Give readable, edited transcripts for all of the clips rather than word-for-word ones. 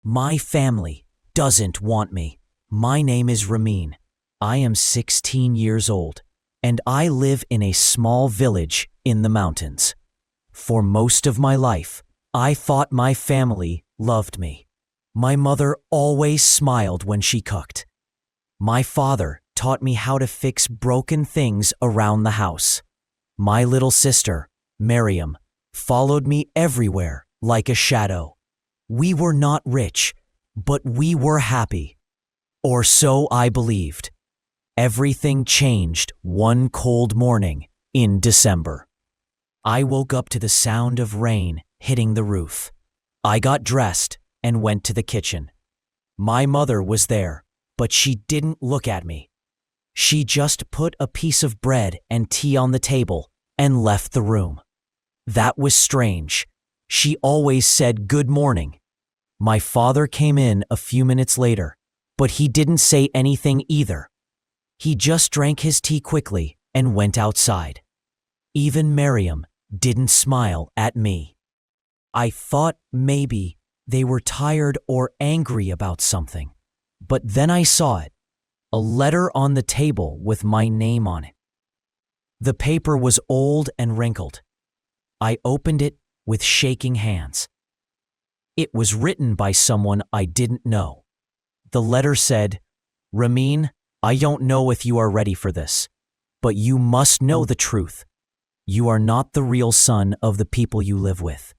My family doesn't want me. My name is Ramin. I am 16 years old, and I live in a small village in the mountains. For most of my life, I thought my family loved me. My mother always smiled when she cooked. My father taught me how to fix broken things around the house. My little sister, Maryam, followed me everywhere like a shadow. We were not rich, but we were happy. Or so I believed. Everything changed one cold morning in December. I woke up to the sound of rain hitting the roof. I got dressed and went to the kitchen. My mother was there, but she didn't look at me. She just put a piece of bread and tea on the table and left the room. That was strange. She always said good morning. My father came in a few minutes later, but he didn't say anything either. He just drank his tea quickly and went outside. Even Maryam didn't smile at me. I thought maybe they were tired or angry about something, but then I saw it, a letter on the table with my name on it. The paper was old and wrinkled. I opened it with shaking hands. It was written by someone I didn't know. The letter said, "Ramin, I don't know if you are ready for this, but you must know the truth. You are not the real son of the people you live with.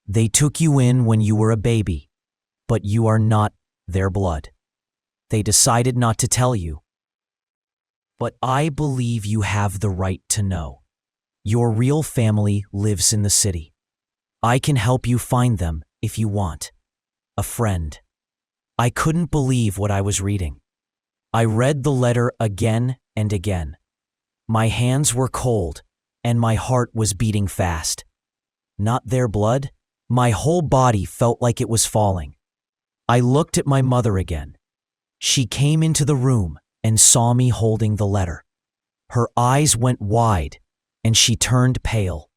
They took you in when you were a baby, but you are not their blood. They decided not to tell you. But I believe you have the right to know. Your real family lives in the city. I can help you find them if you want. A friend." I couldn't believe what I was reading. I read the letter again and again. My hands were cold and my heart was beating fast. Not their blood, my whole body felt like it was falling. I looked at my mother again. She came into the room and saw me holding the letter. Her eyes went wide and she turned pale.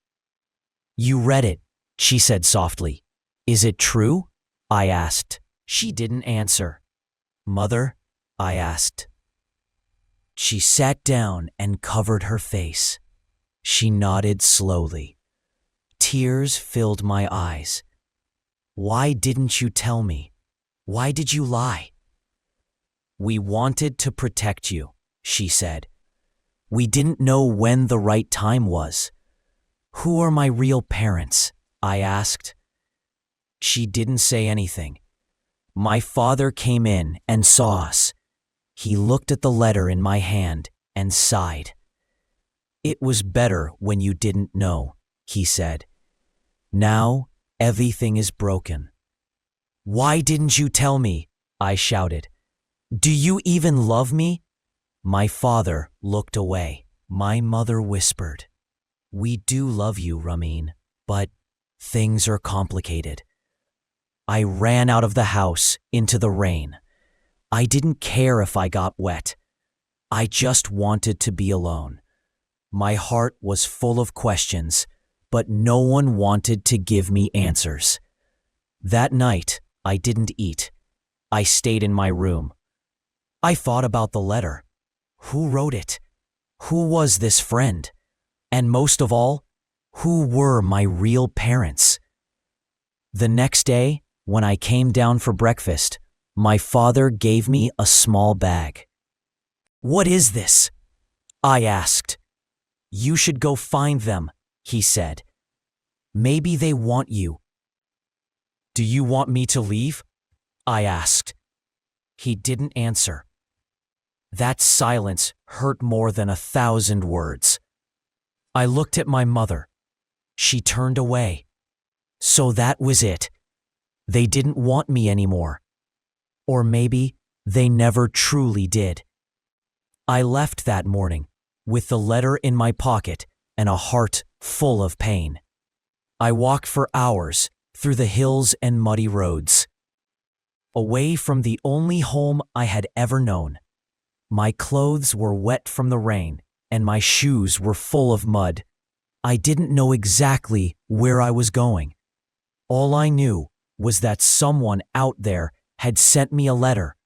"You read it," she said softly. "Is it true?" I asked. She didn't answer. "Mother?" I asked. She sat down and covered her face. She nodded slowly. Tears filled my eyes. "Why didn't you tell me? Why did you lie?" "We wanted to protect you," she said. "We didn't know when the right time was." "Who are my real parents?" I asked. She didn't say anything. My father came in and saw us. He looked at the letter in my hand and sighed. "It was better when you didn't know," he said. "Now everything is broken." "Why didn't you tell me?" I shouted. "Do you even love me?" My father looked away. My mother whispered, "We do love you, Ramin, but things are complicated." I ran out of the house into the rain. I didn't care if I got wet. I just wanted to be alone. My heart was full of questions, but no one wanted to give me answers. That night, I didn't eat. I stayed in my room. I thought about the letter. Who wrote it? Who was this friend? And most of all, who were my real parents? The next day, when I came down for breakfast, my father gave me a small bag. "What is this?" I asked. "You should go find them," he said. "Maybe they want you." "Do you want me to leave?" I asked. He didn't answer. That silence hurt more than 1,000 words. I looked at my mother. She turned away. So that was it. They didn't want me anymore. Or maybe they never truly did. I left that morning with the letter in my pocket and a heart full of pain. I walked for hours through the hills and muddy roads, away from the only home I had ever known. My clothes were wet from the rain and my shoes were full of mud. I didn't know exactly where I was going. All I knew was that someone out there had sent me a letter,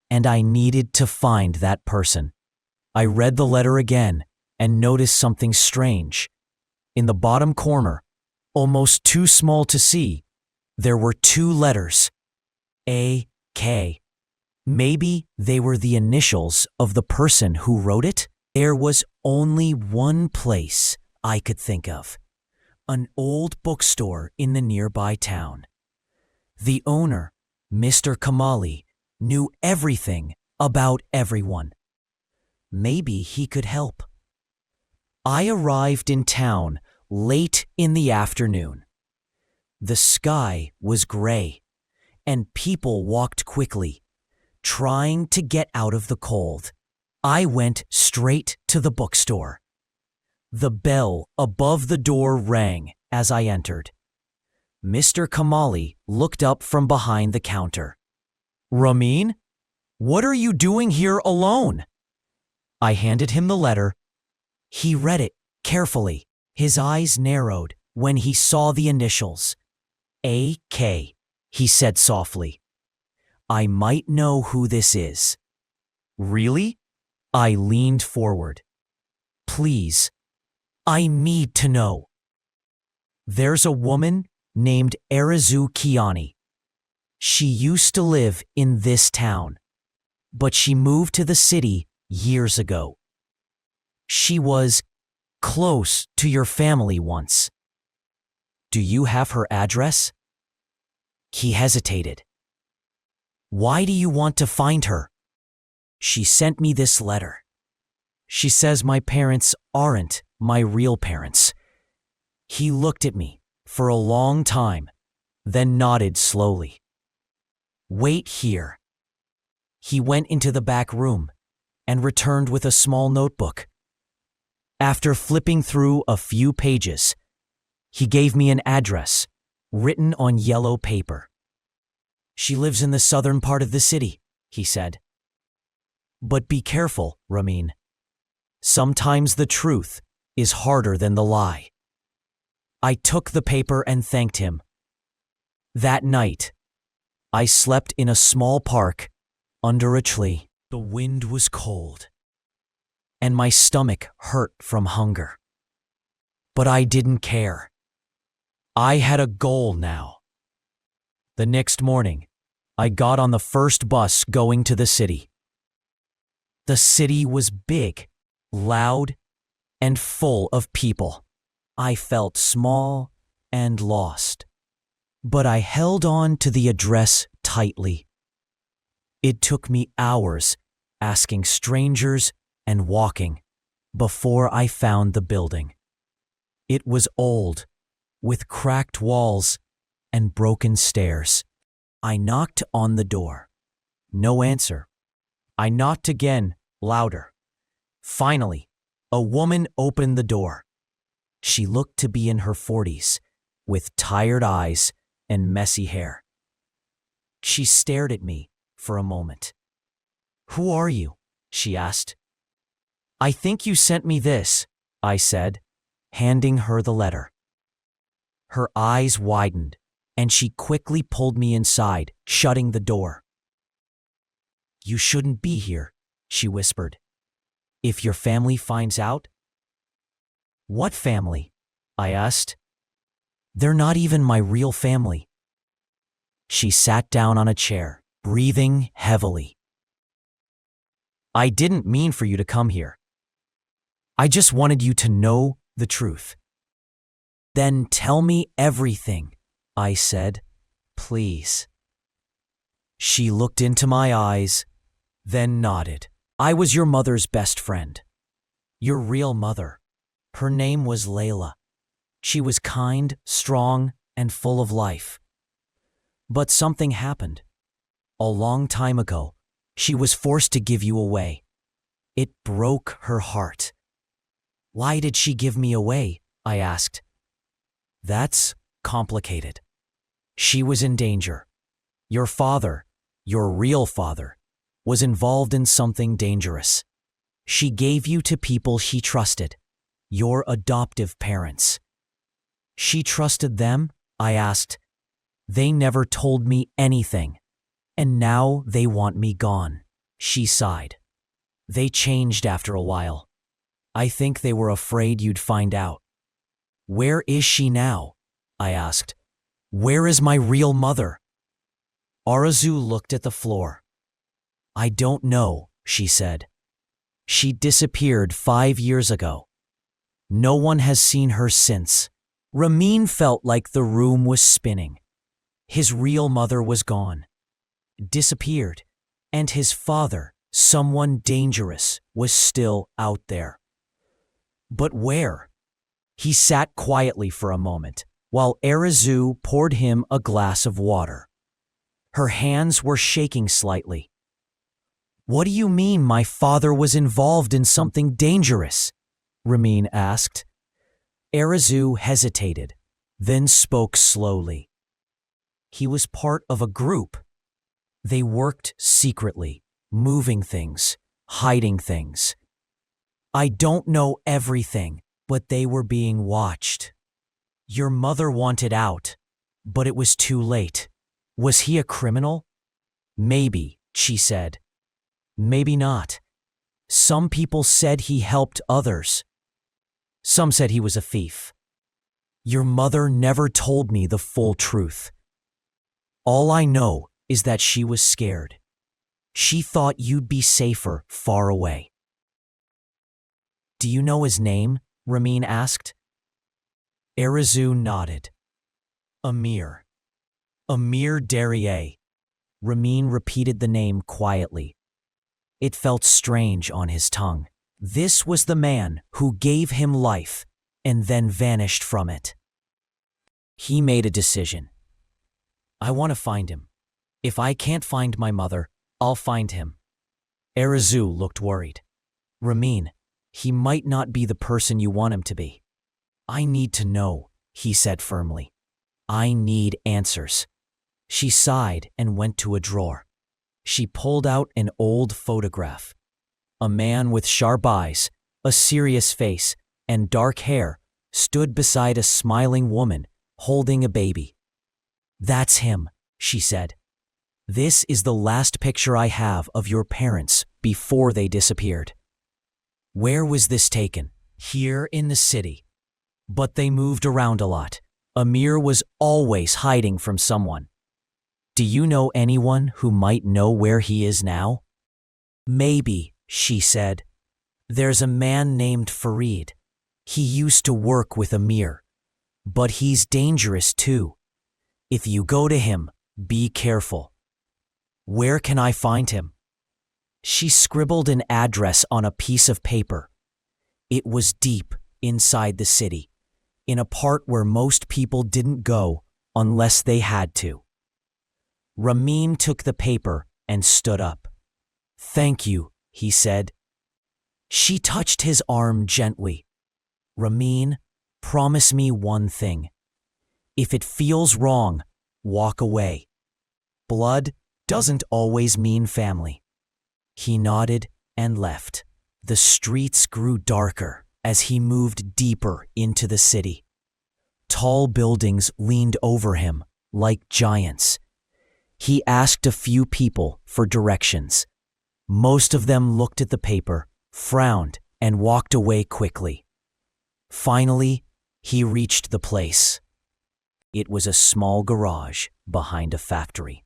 and I needed to find that person. I read the letter again and noticed something strange. In the bottom corner, almost too small to see, there were two letters, A.K. Maybe they were the initials of the person who wrote it? There was only one place I could think of, an old bookstore in the nearby town. The owner, Mr. Kamali, knew everything about everyone. Maybe he could help. I arrived in town late in the afternoon. The sky was gray, and people walked quickly, trying to get out of the cold. I went straight to the bookstore. The bell above the door rang as I entered. Mr. Kamali looked up from behind the counter. "Ramin, what are you doing here alone?" I handed him the letter. He read it carefully. His eyes narrowed when he saw the initials. A.K., he said softly. "I might know who this is." "Really?" I leaned forward. "Please, I need to know." "There's a woman named Arazu Kiani. She used to live in this town, but she moved to the city years ago. She was close to your family once. Do you have her address?" He hesitated. "Why do you want to find her?" "She sent me this letter. She says my parents aren't my real parents." He looked at me for a long time, then nodded slowly. "Wait here." He went into the back room and returned with a small notebook. After flipping through a few pages, he gave me an address written on yellow paper. "She lives in the southern part of the city," he said. "But be careful, Ramin. Sometimes the truth is harder than the lie." I took the paper and thanked him. That night, I slept in a small park under a tree. The wind was cold, and my stomach hurt from hunger. But I didn't care. I had a goal now. The next morning, I got on the first bus going to the city. The city was big, loud, and full of people. I felt small and lost, but I held on to the address tightly. It took me hours asking strangers and walking before I found the building. It was old, with cracked walls and broken stairs. I knocked on the door. No answer. I knocked again, louder. Finally, a woman opened the door. She looked to be in her 40s, with tired eyes and messy hair. She stared at me for a moment. "Who are you?" she asked. "I think you sent me this," I said, handing her the letter. Her eyes widened, and she quickly pulled me inside, shutting the door. "You shouldn't be here," she whispered. "If your family finds out." "What family?" I asked. "They're not even my real family." She sat down on a chair, breathing heavily. "I didn't mean for you to come here. I just wanted you to know the truth." "Then tell me everything," I said, "please." She looked into my eyes, then nodded. "I was your mother's best friend. Your real mother. Her name was Layla. She was kind, strong, and full of life. But something happened. A long time ago, she was forced to give you away. It broke her heart." "Why did she give me away?" I asked. "That's complicated. She was in danger. Your father, your real father, was involved in something dangerous. She gave you to people she trusted, your adoptive parents." "She trusted them?" I asked. They never told me anything, and now they want me gone, she sighed. They changed after a while. I think they were afraid you'd find out. Where is she now? I asked. Where is my real mother? Arazu looked at the floor. I don't know, she said. She disappeared 5 years ago. No one has seen her since. Ramin felt like the room was spinning. His real mother was gone, disappeared, and his father, someone dangerous, was still out there. But where? He sat quietly for a moment while Arazu poured him a glass of water. Her hands were shaking slightly. What do you mean my father was involved in something dangerous? Ramin asked. Arazu hesitated, then spoke slowly. He was part of a group. They worked secretly, moving things, hiding things. I don't know everything, but they were being watched. Your mother wanted out, but it was too late. Was he a criminal? Maybe, she said. Maybe not. Some people said he helped others. Some said he was a thief. Your mother never told me the full truth. All I know is that she was scared. She thought you'd be safer far away. Do you know his name? Ramin asked. Arazu nodded. Amir. Amir Derrier. Ramin repeated the name quietly. It felt strange on his tongue. This was the man who gave him life and then vanished from it. He made a decision. I want to find him. If I can't find my mother, I'll find him. Arazu looked worried. Ramin, he might not be the person you want him to be. I need to know, he said firmly. I need answers. She sighed and went to a drawer. She pulled out an old photograph. A man with sharp eyes, a serious face, and dark hair stood beside a smiling woman holding a baby. That's him, she said. This is the last picture I have of your parents before they disappeared. Where was this taken? Here in the city. But they moved around a lot. Amir was always hiding from someone. Do you know anyone who might know where he is now? Maybe, she said. There's a man named Farid. He used to work with Amir. But he's dangerous too. If you go to him, be careful. Where can I find him? She scribbled an address on a piece of paper. It was deep inside the city, in a part where most people didn't go unless they had to. Ramin took the paper and stood up. Thank you, he said. She touched his arm gently. Ramin, promise me one thing. If it feels wrong, walk away. Blood doesn't always mean family. He nodded and left. The streets grew darker as he moved deeper into the city. Tall buildings leaned over him like giants. He asked a few people for directions. Most of them looked at the paper, frowned, and walked away quickly. Finally, he reached the place. It was a small garage behind a factory.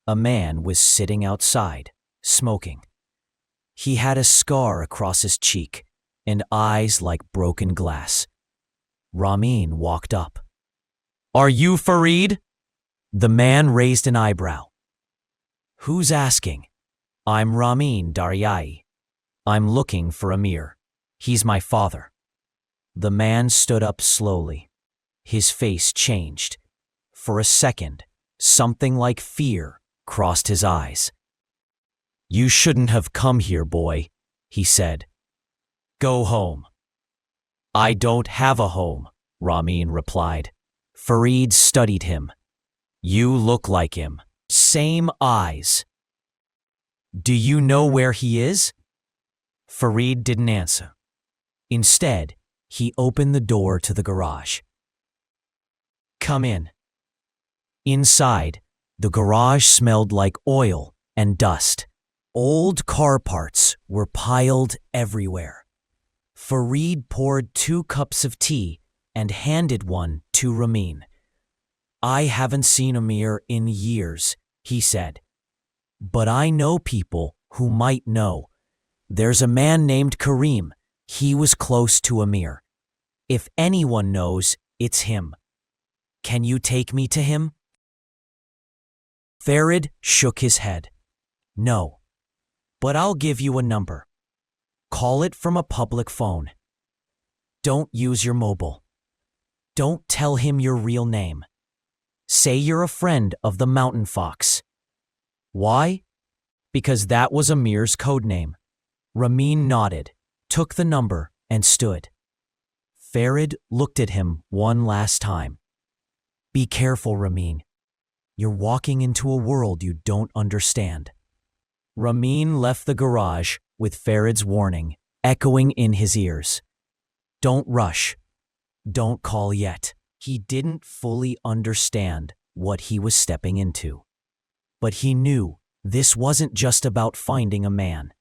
A man was sitting outside, smoking. He had a scar across his cheek and eyes like broken glass. Ramin walked up. Are you Farid? The man raised an eyebrow. Who's asking? I'm Ramin Daryai. I'm looking for Amir. He's my father. The man stood up slowly. His face changed. For a second, something like fear crossed his eyes. You shouldn't have come here, boy, he said. Go home. I don't have a home, Ramin replied. Farid studied him. You look like him. Same eyes. Do you know where he is? Farid didn't answer. Instead, he opened the door to the garage. Come in. Inside, the garage smelled like oil and dust. Old car parts were piled everywhere. Farid poured 2 cups of tea and handed one to Ramin. "I haven't seen Amir in years," he said. "But I know people who might know. There's a man named Karim. He was close to Amir. If anyone knows, it's him. Can you take me to him?" Farid shook his head. "No, but I'll give you a number. Call it from a public phone. Don't use your mobile. Don't tell him your real name. Say you're a friend of the mountain fox." "Why?" "Because that was Amir's code name." Ramin nodded, took the number, and stood. Farid looked at him one last time. "Be careful, Ramin. You're walking into a world you don't understand." Ramin left the garage with Farid's warning echoing in his ears. Don't rush. Don't call yet. He didn't fully understand what he was stepping into. But he knew this wasn't just about finding a man.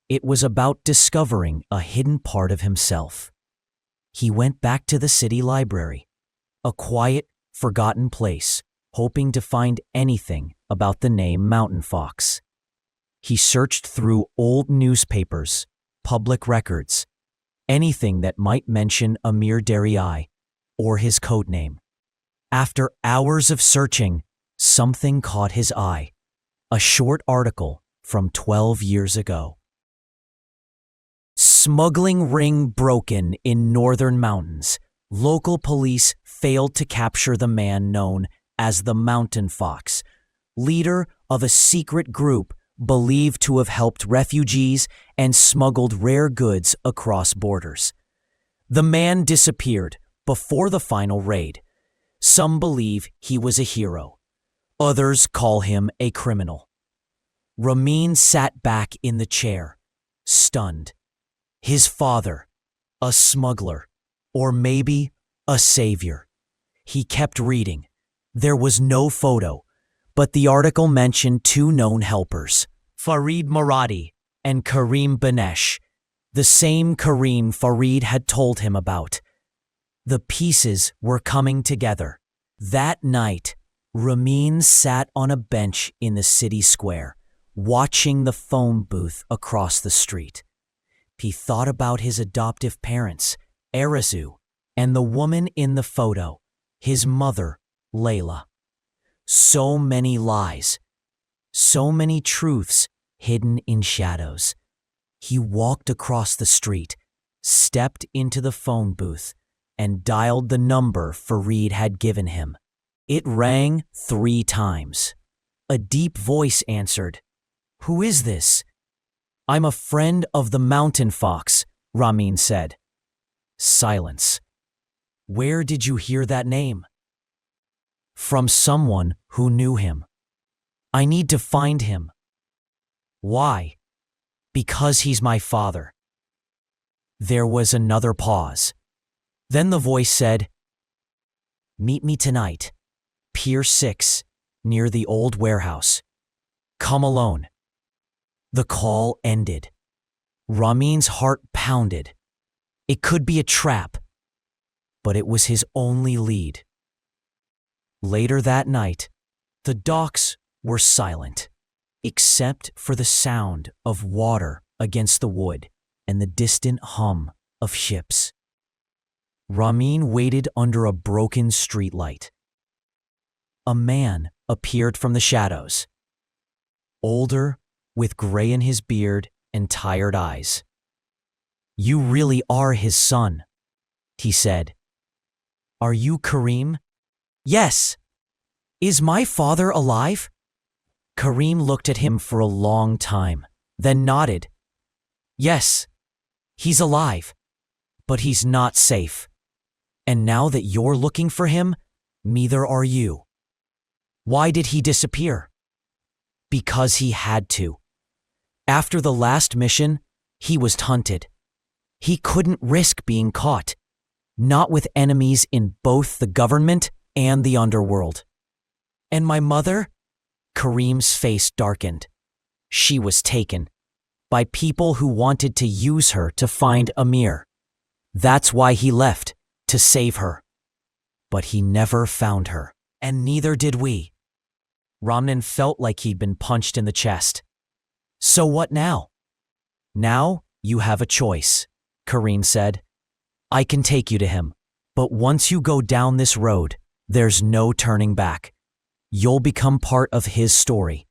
It was about discovering a hidden part of himself. He went back to the city library, a quiet, forgotten place, hoping to find anything about the name Mountain Fox. He searched through old newspapers, public records, anything that might mention Amir Daryai or his codename. After hours of searching, something caught his eye. A short article from 12 years ago. Smuggling ring broken in northern mountains. Local police failed to capture the man known as the Mountain Fox, leader of a secret group believed to have helped refugees and smuggled rare goods across borders. The man disappeared before the final raid. Some believe he was a hero. Others call him a criminal. Ramin sat back in the chair, stunned. His father, a smuggler, or maybe a savior. He kept reading. There was no photo, but the article mentioned 2 known helpers, Farid Maradi and Karim Banesh, the same Karim Farid had told him about. The pieces were coming together. That night, Ramin sat on a bench in the city square, watching the phone booth across the street. He thought about his adoptive parents, Arazu, and the woman in the photo, his mother, Layla. So many lies, so many truths hidden in shadows. He walked across the street, stepped into the phone booth, and dialed the number Farid had given him. It rang 3 times. A deep voice answered. "Who is this?" "I'm a friend of the Mountain Fox," Ramin said. Silence. "Where did you hear that name?" "From someone who knew him." "I need to find him." "Why?" "Because he's my father." There was another pause. Then the voice said, "Meet me tonight, Pier 6, near the old warehouse. Come alone." The call ended. Ramin's heart pounded. It could be a trap, but it was his only lead. Later that night, the docks were silent, except for the sound of water against the wood and the distant hum of ships. Ramin waited under a broken streetlight. A man appeared from the shadows, older, with gray in his beard and tired eyes. "You really are his son," he said. "Are you Karim?" "Yes." "Is my father alive?" Karim looked at him for a long time, then nodded. "Yes, he's alive, but he's not safe. And now that you're looking for him, neither are you." "Why did he disappear?" "Because he had to. After the last mission, he was hunted. He couldn't risk being caught, not with enemies in both the government and the underworld." And my mother? Kareem's face darkened. She was taken by people who wanted to use her to find Amir. That's why he left, to save her. But he never found her, and neither did we. Ramin felt like he'd been punched in the chest. So what now? Now you have a choice, Kareem said. I can take you to him, but once you go down this road, there's no turning back. You'll become part of his story.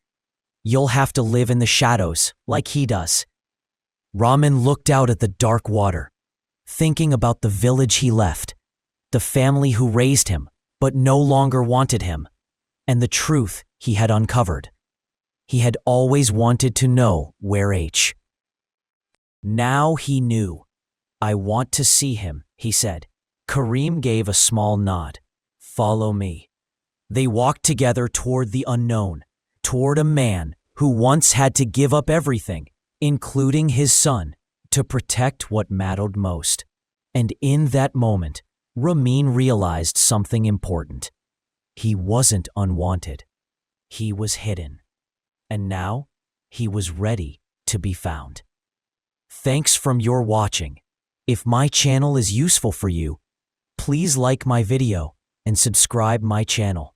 You'll have to live in the shadows like he does. Ramin looked out at the dark water, thinking about the village he left, the family who raised him but no longer wanted him, and the truth he had uncovered. He had always wanted to know where H. Now he knew. I want to see him, he said. Kareem gave a small nod. Follow me. They walked together toward the unknown, toward a man who once had to give up everything, including his son, to protect what mattered most. And in that moment, Ramin realized something important. He wasn't unwanted. He was hidden. And now, he was ready to be found. Thanks from your watching. If my channel is useful for you, please like my video and subscribe my channel.